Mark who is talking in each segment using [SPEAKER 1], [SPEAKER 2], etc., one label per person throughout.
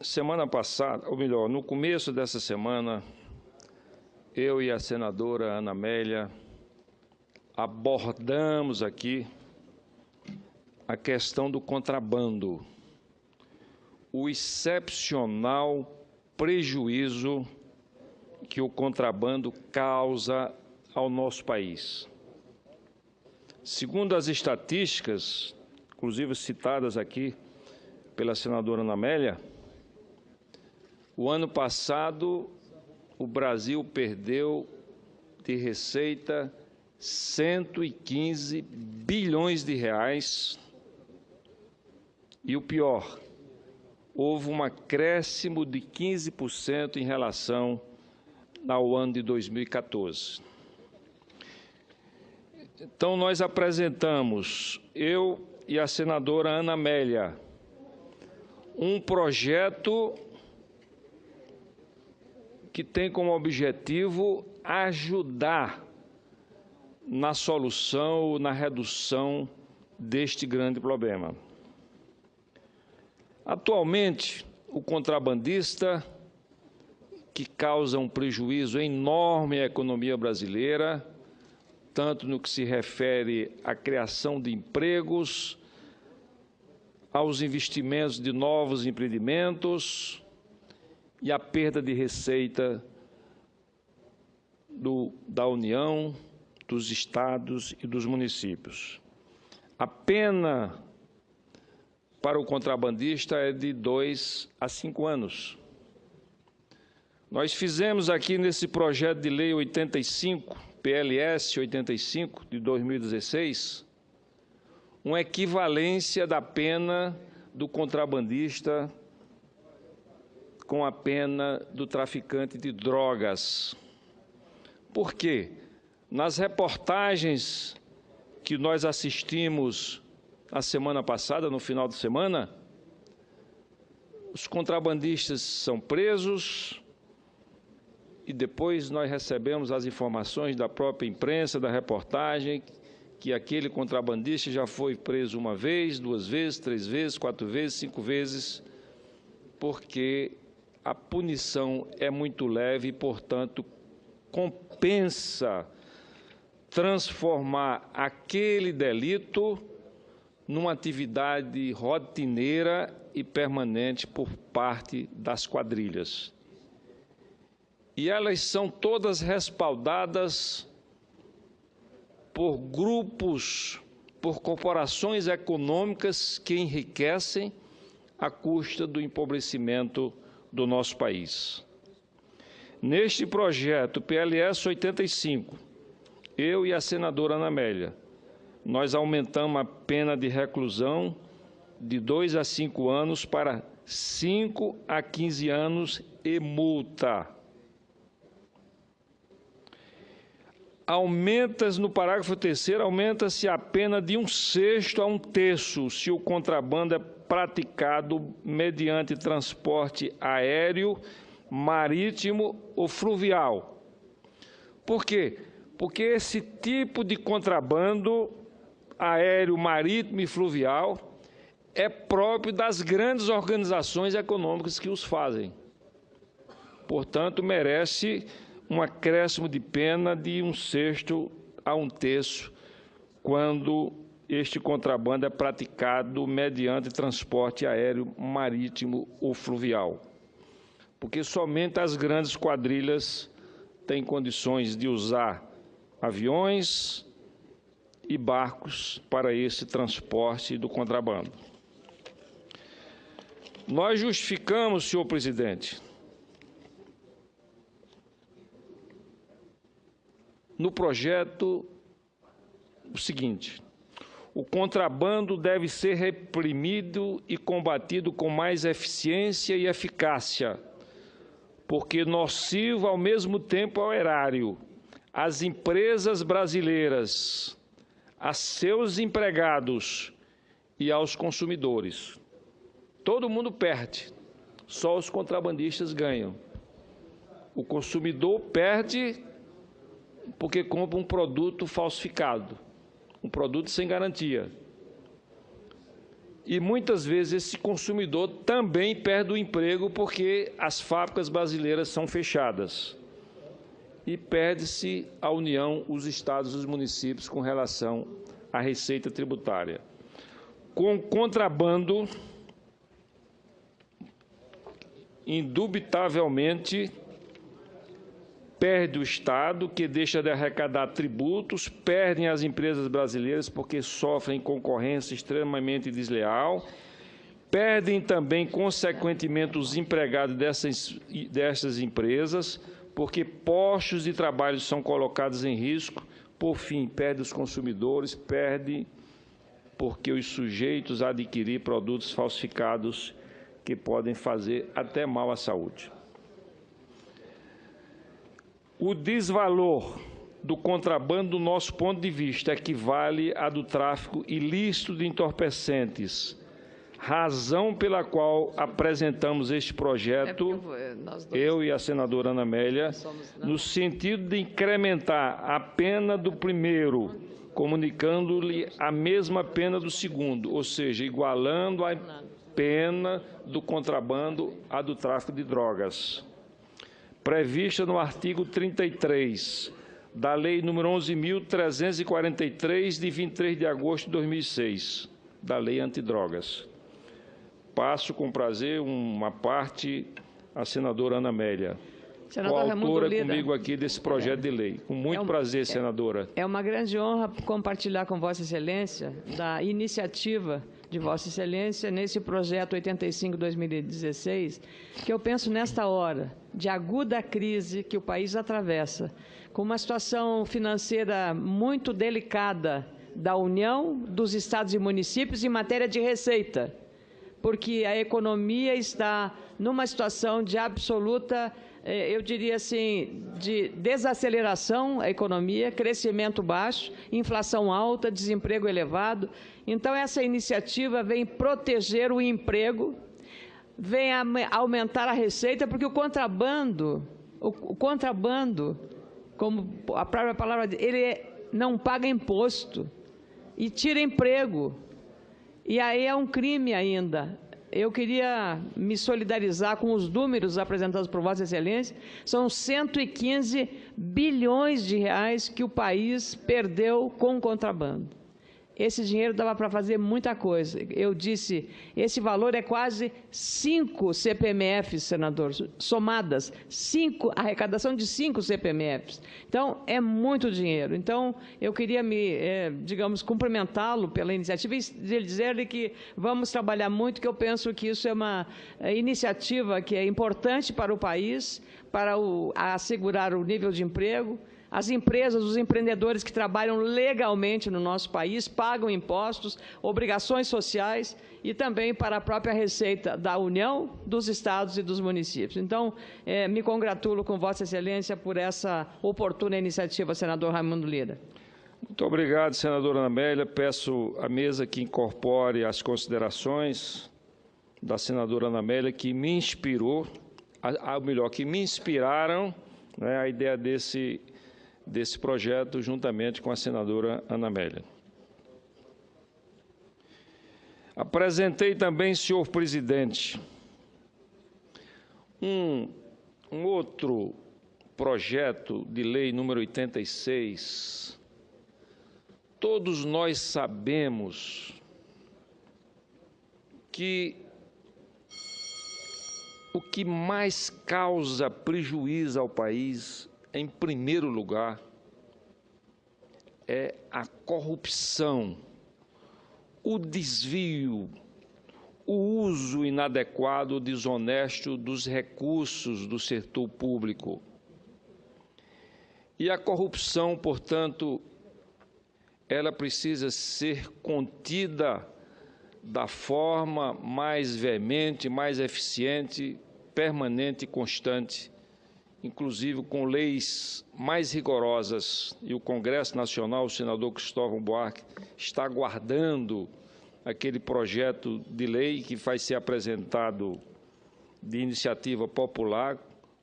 [SPEAKER 1] semana passada, ou melhor, no começo dessa semana, eu e a senadora Ana Amélia abordamos aqui a questão do contrabando, o excepcional prejuízo que o contrabando causa ao nosso país. Segundo as estatísticas, inclusive citadas aqui pela senadora Ana Amélia, o ano passado o Brasil perdeu de receita 115 bilhões de reais e o pior, houve um acréscimo de 15% em relação ao ano de 2014. Então, nós apresentamos, eu e a senadora Ana Amélia, um projeto que tem como objetivo ajudar na solução, na redução deste grande problema. Atualmente, o contrabandista, que causa um prejuízo enorme à economia brasileira, tanto no que se refere à criação de empregos, aos investimentos de novos empreendimentos e à perda de receita da União, dos estados e dos municípios. A pena para o contrabandista é de 2 a 5 anos. Nós fizemos aqui nesse projeto de lei 85, PLS 85, de 2016, uma equivalência da pena do contrabandista com a pena do traficante de drogas. Por quê? Nas reportagens que nós assistimos a semana passada, no final de semana, os contrabandistas são presos e depois nós recebemos as informações da própria imprensa, da reportagem, que aquele contrabandista já foi preso 1 vez, 2 vezes, 3 vezes, 4 vezes, 5 vezes, porque a punição é muito leve e, portanto, compensa transformar aquele delito numa atividade rotineira e permanente por parte das quadrilhas. E elas são todas respaldadas por grupos, por corporações econômicas que enriquecem à custa do empobrecimento do nosso país. Neste projeto PLS 85, eu e a senadora Ana Amélia, nós aumentamos a pena de reclusão de 2 a 5 anos para 5 a 15 anos e multa. No parágrafo 3º, aumenta-se a pena de 1/6 a 1/3 se o contrabando é praticado mediante transporte aéreo, marítimo ou fluvial. Por quê? Porque esse tipo de contrabando aéreo, marítimo e fluvial é próprio das grandes organizações econômicas que os fazem. Portanto, merece um acréscimo de pena de 1/6 a 1/3 quando este contrabando é praticado mediante transporte aéreo, marítimo ou fluvial. Porque somente as grandes quadrilhas têm condições de usar aviões e barcos para esse transporte do contrabando. Nós justificamos, senhor presidente, no projeto o seguinte: o contrabando deve ser reprimido e combatido com mais eficiência e eficácia, porque nocivo ao mesmo tempo ao erário, às empresas brasileiras, a seus empregados e aos consumidores. Todo mundo perde, só os contrabandistas ganham. O consumidor perde porque compra um produto falsificado, um produto sem garantia. E muitas vezes esse consumidor também perde o emprego porque as fábricas brasileiras são fechadas. E perde-se a União, os estados e os municípios com relação à receita tributária. Com contrabando, indubitavelmente, perde o Estado, que deixa de arrecadar tributos, perdem as empresas brasileiras porque sofrem concorrência extremamente desleal, perdem também, consequentemente, os empregados dessas empresas, porque postos de trabalho são colocados em risco, por fim, perde os consumidores, perde porque os sujeitos a adquirir produtos falsificados que podem fazer até mal à saúde. O desvalor do contrabando, do nosso ponto de vista, equivale a do tráfico ilícito de entorpecentes, razão pela qual apresentamos este projeto, eu e a senadora Ana Amélia, no sentido de incrementar a pena do primeiro, comunicando-lhe a mesma pena do segundo, ou seja, igualando a pena do contrabando à do tráfico de drogas, prevista no artigo 33 da Lei nº 11.343, de 23 de agosto de 2006, da Lei Antidrogas. Passo com prazer uma parte à senadora Ana Amélia, coautora comigo aqui desse projeto de lei. Com muito prazer, senadora.
[SPEAKER 2] É uma grande honra compartilhar com Vossa Excelência da iniciativa de Vossa Excelência nesse projeto 85/2016, que eu penso nesta hora de aguda crise que o país atravessa, com uma situação financeira muito delicada da União, dos estados e municípios em matéria de receita, porque a economia está numa situação de absoluta, eu diria assim, de desaceleração a economia, crescimento baixo, inflação alta, desemprego elevado. Então, essa iniciativa vem proteger o emprego, vem aumentar a receita, porque o contrabando, como a própria palavra, ele não paga imposto e tira emprego. E aí é um crime ainda. Eu queria me solidarizar com os números apresentados por Vossa Excelência. São 115 bilhões de reais que o país perdeu com o contrabando. Esse dinheiro dava para fazer muita coisa. Eu disse, esse valor é quase 5 CPMFs, senador, somadas, arrecadação de 5 CPMFs. Então, é muito dinheiro. Então, eu queria digamos, cumprimentá-lo pela iniciativa e dizer-lhe que vamos trabalhar muito, que eu penso que isso é uma iniciativa que é importante para o país, para assegurar o nível de emprego. As empresas, os empreendedores que trabalham legalmente no nosso país, pagam impostos, obrigações sociais e também para a própria receita da União, dos estados e dos municípios. Então, me congratulo com Vossa Excelência por essa oportuna iniciativa, senador Raimundo Lira.
[SPEAKER 1] Muito obrigado, senadora Ana Amélia. Peço à mesa que incorpore as considerações da senadora Ana Amélia, que me inspirou, que me inspiraram, né, a ideia desse projeto, juntamente com a senadora Ana Amélia. Apresentei também, senhor presidente, um outro projeto de lei número 86. Todos nós sabemos que o que mais causa prejuízo ao país, em primeiro lugar, é a corrupção, o desvio, o uso inadequado, desonesto dos recursos do setor público. E a corrupção, portanto, ela precisa ser contida da forma mais veemente, mais eficiente, permanente e constante, inclusive com leis mais rigorosas, e o Congresso Nacional, o senador Cristóvão Buarque, está aguardando aquele projeto de lei que vai ser apresentado de iniciativa popular,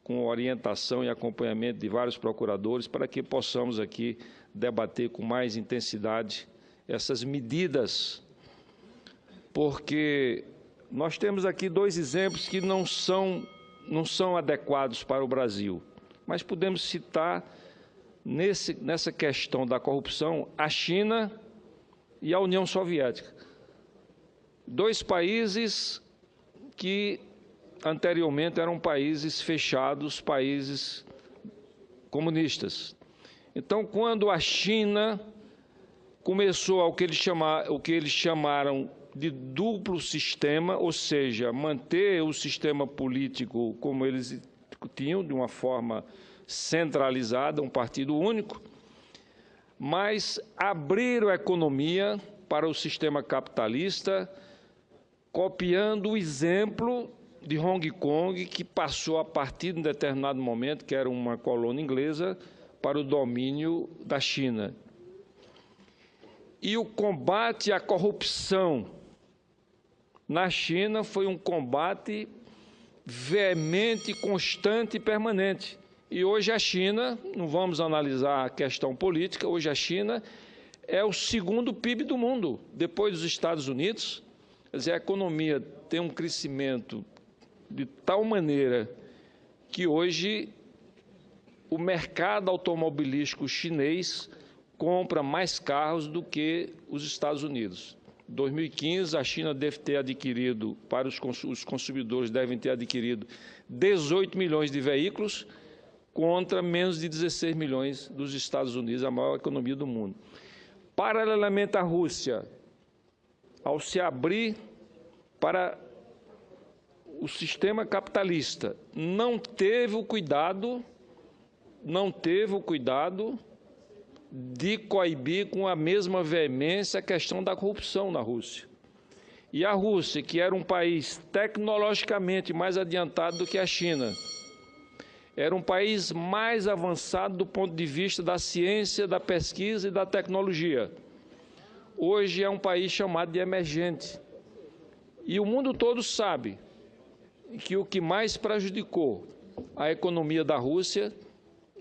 [SPEAKER 1] com orientação e acompanhamento de vários procuradores, para que possamos aqui debater com mais intensidade essas medidas porque nós temos aqui dois exemplos que não são adequados para o Brasil, mas podemos citar nessa questão da corrupção a China e a União Soviética. Dois países que anteriormente eram países fechados, países comunistas. Então, quando a China começou o que eles chamaram de duplo sistema, ou seja, manter o sistema político como eles tinham, de uma forma centralizada, um partido único, mas abriram a economia para o sistema capitalista, copiando o exemplo de Hong Kong, que passou a partir de um determinado momento, que era uma colônia inglesa, para o domínio da China. E o combate à corrupção na China foi um combate veemente, constante e permanente. E hoje a China, não vamos analisar a questão política, hoje a China é o segundo PIB do mundo, depois dos Estados Unidos. Quer dizer, a economia tem um crescimento de tal maneira que hoje o mercado automobilístico chinês compra mais carros do que os Estados Unidos. Em 2015, a China deve ter adquirido, para os consumidores devem ter adquirido 18 milhões de veículos, contra menos de 16 milhões dos Estados Unidos, a maior economia do mundo. Paralelamente, a Rússia, ao se abrir para o sistema capitalista, não teve o cuidado de coibir com a mesma veemência a questão da corrupção na Rússia. E a Rússia, que era um país tecnologicamente mais adiantado do que a China, era um país mais avançado do ponto de vista da ciência, da pesquisa e da tecnologia. Hoje é um país chamado de emergente. E o mundo todo sabe que o que mais prejudicou a economia da Rússia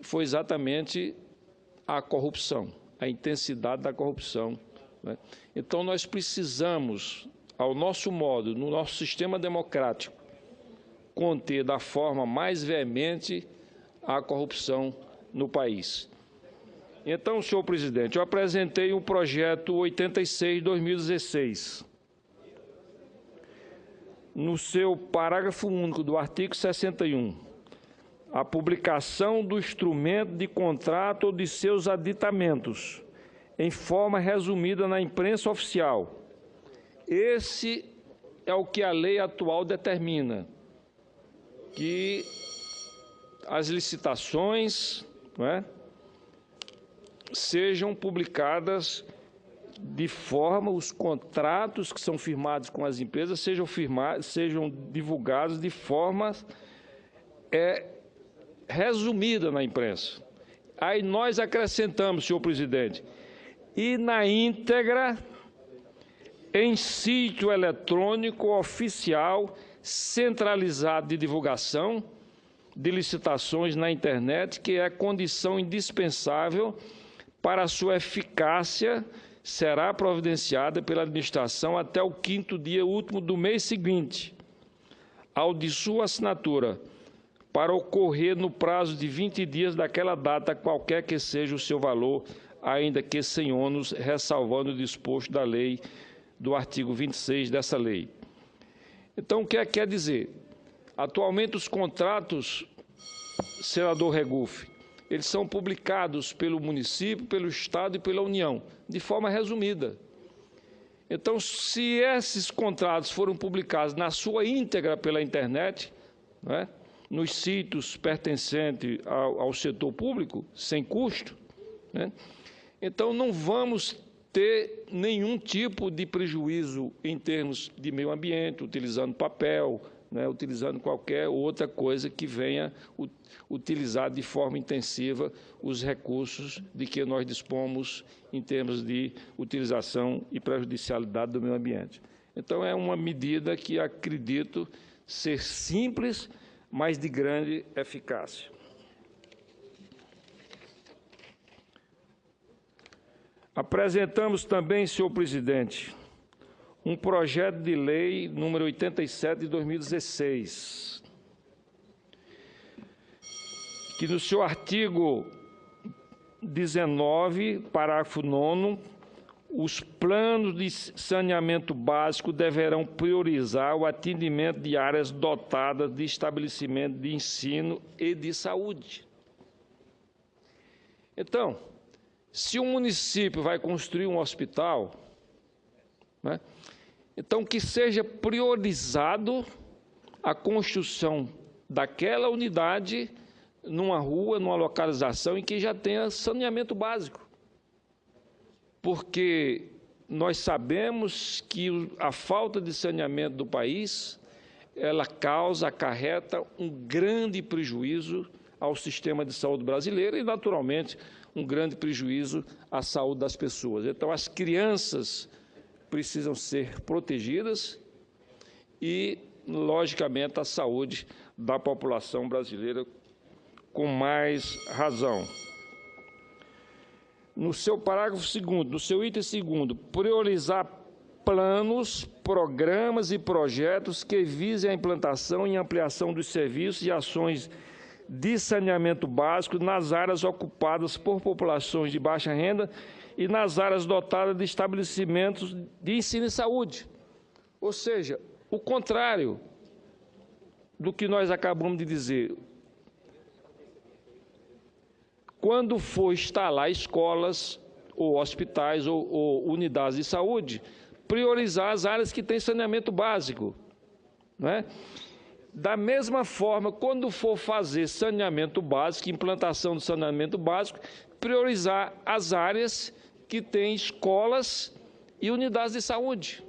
[SPEAKER 1] foi exatamente a corrupção, a intensidade da corrupção, né? Então, nós precisamos, ao nosso modo, no nosso sistema democrático, conter da forma mais veemente a corrupção no país. Então, senhor presidente, eu apresentei o projeto 86/2016. No seu parágrafo único do artigo 61, a publicação do instrumento de contrato ou de seus aditamentos, em forma resumida na imprensa oficial. Esse é o que a lei atual determina, que as licitações, não é, sejam publicadas de forma, os contratos que são firmados com as empresas sejam divulgados de forma resumida na imprensa. Aí nós acrescentamos, senhor presidente, e na íntegra em sítio eletrônico oficial centralizado de divulgação de licitações na internet, que é condição indispensável para a sua eficácia, será providenciada pela administração até o 5º dia último do mês seguinte ao de sua assinatura, para ocorrer no prazo de 20 dias daquela data, qualquer que seja o seu valor, ainda que sem ônus, ressalvando o disposto da lei, do artigo 26 dessa lei. Então, o que quer dizer? Atualmente, os contratos, senador Regufe, eles são publicados pelo município, pelo Estado e pela União, de forma resumida. Então, se esses contratos foram publicados na sua íntegra pela internet, né, nos sítios pertencentes ao setor público, sem custo, né, então não vamos ter nenhum tipo de prejuízo em termos de meio ambiente, utilizando papel, né, utilizando qualquer outra coisa que venha utilizar de forma intensiva os recursos de que nós dispomos em termos de utilização e prejudicialidade do meio ambiente. Então, é uma medida que acredito ser simples, mas de grande eficácia. Apresentamos também, senhor presidente, um projeto de lei número 87 de 2016, que no seu artigo 19, parágrafo 9º, os planos de saneamento básico deverão priorizar o atendimento de áreas dotadas de estabelecimento de ensino e de saúde. Então, se um município vai construir um hospital, né, então que seja priorizado a construção daquela unidade numa rua, numa localização em que já tenha saneamento básico. Porque nós sabemos que a falta de saneamento do país, ela acarreta um grande prejuízo ao sistema de saúde brasileiro e, naturalmente, um grande prejuízo à saúde das pessoas. Então, as crianças precisam ser protegidas e, logicamente, a saúde da população brasileira com mais razão. No seu parágrafo 2º, no seu item 2º, priorizar planos, programas e projetos que visem a implantação e ampliação dos serviços e ações de saneamento básico nas áreas ocupadas por populações de baixa renda e nas áreas dotadas de estabelecimentos de ensino e saúde. Ou seja, o contrário do que nós acabamos de dizer. Quando for instalar escolas, ou hospitais, ou unidades de saúde, priorizar as áreas que têm saneamento básico, né? Da mesma forma, quando for fazer saneamento básico, implantação do saneamento básico, priorizar as áreas que têm escolas e unidades de saúde.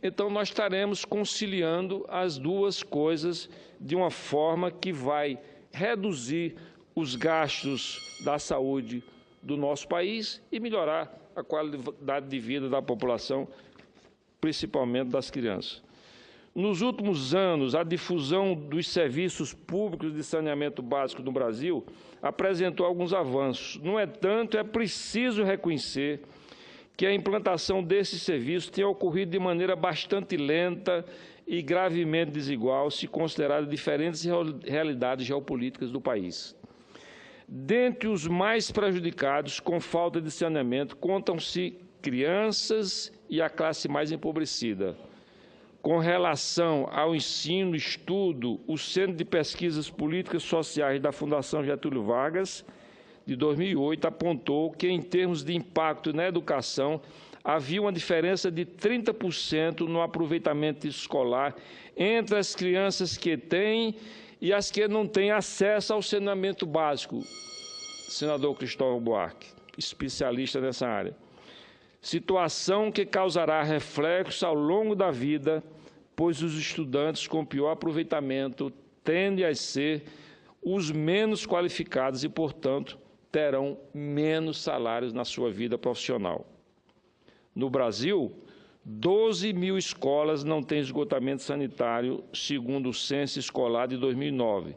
[SPEAKER 1] Então, nós estaremos conciliando as duas coisas de uma forma que vai reduzir os gastos da saúde do nosso país e melhorar a qualidade de vida da população, principalmente das crianças. Nos últimos anos, a difusão dos serviços públicos de saneamento básico no Brasil apresentou alguns avanços. No entanto, é preciso reconhecer que a implantação desses serviços tem ocorrido de maneira bastante lenta e gravemente desigual, se considerar diferentes realidades geopolíticas do país. Dentre os mais prejudicados com falta de saneamento, contam-se crianças e a classe mais empobrecida. Com relação ao ensino e estudo, o Centro de Pesquisas Políticas Sociais da Fundação Getúlio Vargas, de 2008, apontou que, em termos de impacto na educação, havia uma diferença de 30% no aproveitamento escolar entre as crianças que têm e as que não têm acesso ao saneamento básico. Senador Cristóvão Buarque, especialista nessa área. Situação que causará reflexos ao longo da vida, pois os estudantes com pior aproveitamento tendem a ser os menos qualificados e, portanto, terão menos salários na sua vida profissional. No Brasil, 12 mil escolas não têm esgotamento sanitário, segundo o Censo Escolar de 2009.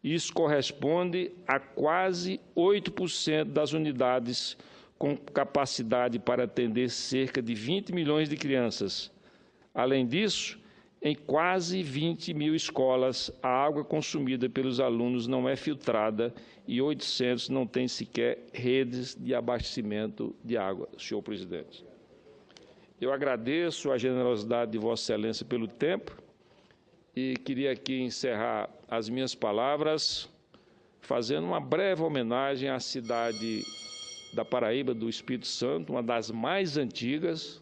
[SPEAKER 1] Isso corresponde a quase 8% das unidades com capacidade para atender cerca de 20 milhões de crianças. Além disso, em quase 20 mil escolas, a água consumida pelos alunos não é filtrada e 800 não têm sequer redes de abastecimento de água, senhor presidente. Eu agradeço a generosidade de Vossa Excelência pelo tempo e queria aqui encerrar as minhas palavras fazendo uma breve homenagem à cidade da Paraíba, do Espírito Santo, uma das mais antigas,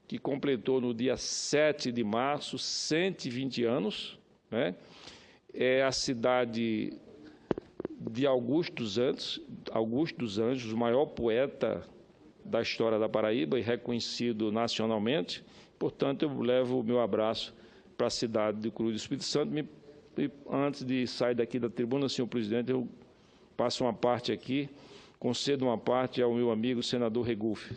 [SPEAKER 1] que completou no dia 7 de março 120 anos, né? É a cidade de Augusto dos Anjos, o maior poeta da história da Paraíba e reconhecido nacionalmente. Portanto, eu levo o meu abraço para a cidade de Cruz do Espírito Santo. Antes de sair daqui da tribuna, senhor presidente, eu passo uma parte aqui, concedo uma parte ao meu amigo senador Regufe.